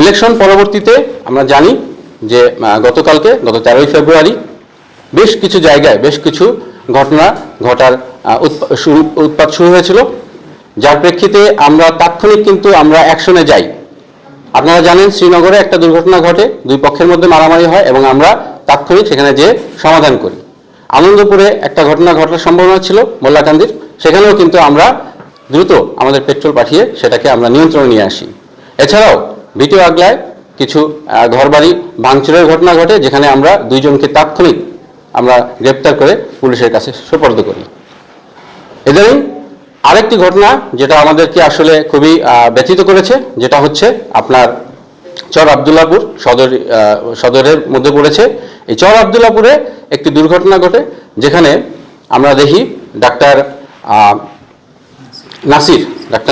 Election পরবর্তীতে আমরা জানি যে গত 13ই ফেব্রুয়ারি বেশ কিছু জায়গায় বেশ কিছু ঘটনা ঘটার উৎপাত শুরু হয়েছিল, যার প্রেক্ষিতে আমরা তাৎক্ষণিক কিন্তু আমরা অ্যাকশনে যাই। আপনারা জানেন শ্রীনগরে একটা দুর্ঘটনা ঘটে, দুই পক্ষের মধ্যে মারামারি হয় এবং আমরা তাৎক্ষণিক সেখানে যেয়ে সমাধান করি। আনন্দপুরে একটা ঘটনা ঘটার সম্ভাবনা ছিল মোল্লাকান্দির, সেখানেও কিন্তু আমরা দ্রুত আমাদের পেট্রোল পাঠিয়ে সেটাকে আমরা নিয়ন্ত্রণে নিয়ে আসি। এছাড়াও ভিটিও আগলায় কিছু ঘরবাড়ি ভাঙচুরের ঘটনা ঘটে, যেখানে আমরা 2 জনকে তাৎক্ষণিক আমরা গ্রেপ্তার করে পুলিশের কাছে সোপর্দ করি। এদিন আরেকটি ঘটনা যেটা আমাদেরকে আসলে খুবই ব্যথিত করেছে, যেটা হচ্ছে আপনার চর আবদুল্লাপুর সদরের মধ্যে পড়েছে। এই চর আবদুল্লাপুরে একটি দুর্ঘটনা ঘটে, যেখানে আমরা দেখি ডাক্তার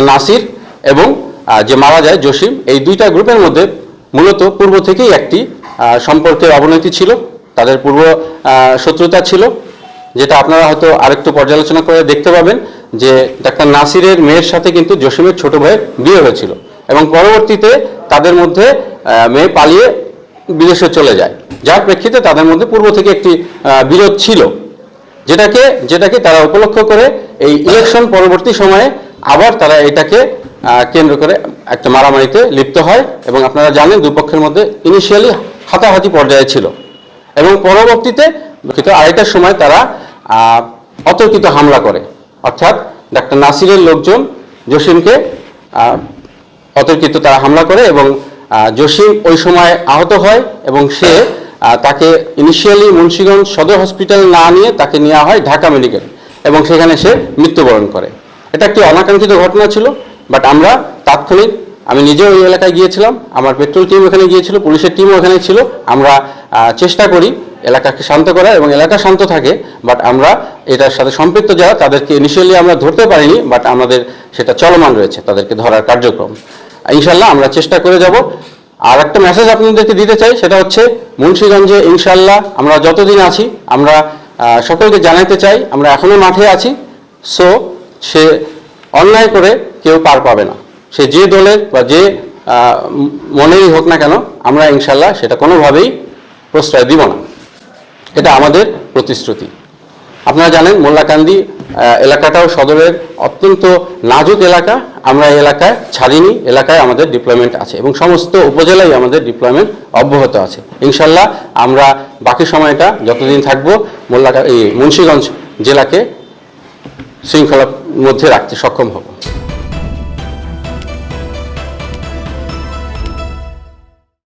নাসির এবং যে মারা যায় জসিম, এই দুইটা গ্রুপের মধ্যে মূলত পূর্ব থেকেই একটি সম্পর্কের অবনতি ছিল, তাদের পূর্ব শত্রুতা ছিল, যেটা আপনারা হয়তো আরেকটু পর্যালোচনা করে দেখতে পাবেন যে ডাক্তার নাসিরের মেয়ের সাথে কিন্তু জসিমের ছোট ভাইয়ের বিয়ে হয়েছিল এবং পরবর্তীতে তাদের মধ্যে মেয়ে পালিয়ে বিদেশে চলে যায়, যার প্রেক্ষিতে তাদের মধ্যে পূর্ব থেকে একটি বিরোধ ছিল, যেটাকে তারা উপলক্ষ করে এই ইলেকশন পরবর্তী সময়ে আবার তারা এটাকে কেন্দ্র করে একটা মারামারিতে লিপ্ত হয় এবং আপনারা জানেন দুপক্ষের মধ্যে ইনিশিয়ালি হাতাহাতি পর্যায়ে ছিল এবং পরবর্তীতে আড়াইটার সময় তারা অতর্কিত হামলা করে, অর্থাৎ ডাক্তার নাসিরের লোকজন জসিমকে অতর্কিত তারা হামলা করে এবং জসিম ওই সময় আহত হয় এবং সে তাকে ইনিশিয়ালি মুন্সিগঞ্জ সদর হসপিটাল না নিয়ে তাকে নেওয়া হয় ঢাকা মেডিকেল এবং সেখানে সে মৃত্যুবরণ করে। এটা একটি অনাকাঙ্ক্ষিত ঘটনা ছিল, বাট আমরা তাৎক্ষণিক, আমি নিজেও ওই এলাকায় গিয়েছিলাম, আমার পেট্রোল টিম ওখানে গিয়েছিল, পুলিশের টিমও ওখানে ছিল। আমরা চেষ্টা করি এলাকাকে শান্ত করার এবং এলাকা শান্ত থাকে, বাট আমরা এটার সাথে সম্পৃক্ত যারা তাদেরকে ইনিশিয়ালি আমরা ধরতে পারিনি, বাট আমাদের সেটা চলমান রয়েছে, তাদেরকে ধরার কার্যক্রম। ইনশাল্লাহ আমরা চেষ্টা করে যাব। আর একটা মেসেজ আপনাদেরকে দিতে চাই, সেটা হচ্ছে মুন্সিগঞ্জে ইনশাল্লাহ আমরা যতদিন আছি আমরা সকলকে জানাতে চাই আমরা এখনো মাঠে আছি। সো সে অন্যায় করে কেউ পার পাবে না, সে যে দলের বা যে মনেরই হোক না কেন, আমরা ইনশাল্লাহ সেটা কোনোভাবেই প্রশ্রয় দিব না, এটা আমাদের প্রতিশ্রুতি। আপনারা জানেন মোল্লাকান্দি এলাকাটাও সদরের অত্যন্ত নাজুক এলাকা, আমরা এই এলাকায় ছাড়িনি, এলাকায় আমাদের ডিপ্লয়মেন্ট আছে এবং সমস্ত উপজেলায় আমাদের ডিপ্লয়মেন্ট অব্যাহত আছে। ইনশাল্লাহ আমরা বাকি সময়টা যতদিন থাকবো মুন্সিগঞ্জ জেলাকে শৃঙ্খলার মধ্যে রাখতে সক্ষম হব।